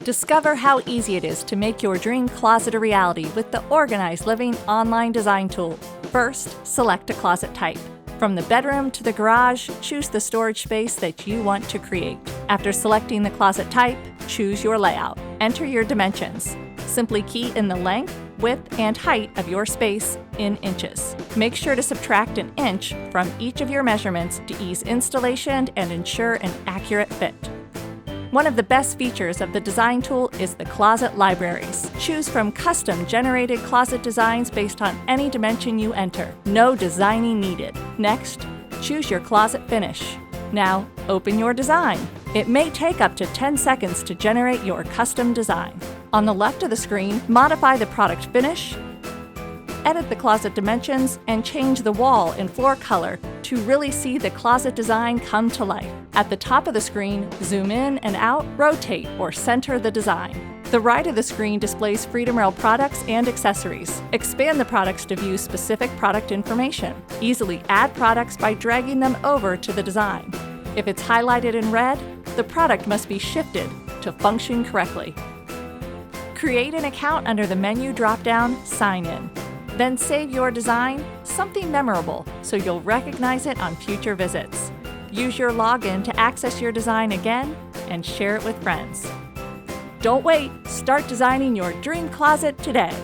Discover how easy it is to make your dream closet a reality with the Organized Living online design tool. First, select a closet type. From the bedroom to the garage, choose the storage space that you want to create. After selecting the closet type, choose your layout. Enter your dimensions. Simply key in the length, width, and height of your space in inches. Make sure to subtract an inch from each of your measurements to ease installation and ensure an accurate fit. One of the best features of the design tool is the closet libraries. Choose from custom-generated closet designs based on any dimension you enter. No designing needed. Next, choose your closet finish. Now, open your design. It may take up to 10 seconds to generate your custom design. On the left of the screen, modify the product finish, edit the closet dimensions, and change the wall and floor color to really see the closet design come to life. At the top of the screen, zoom in and out, rotate, or center the design. The right of the screen displays freedomRail products and accessories. Expand the products to view specific product information. Easily add products by dragging them over to the design. If it's highlighted in red, the product must be shifted to function correctly. Create an account under the menu drop-down Sign In. Then save your design, something memorable, so you'll recognize it on future visits. Use your login to access your design again and share it with friends. Don't wait, start designing your dream closet today.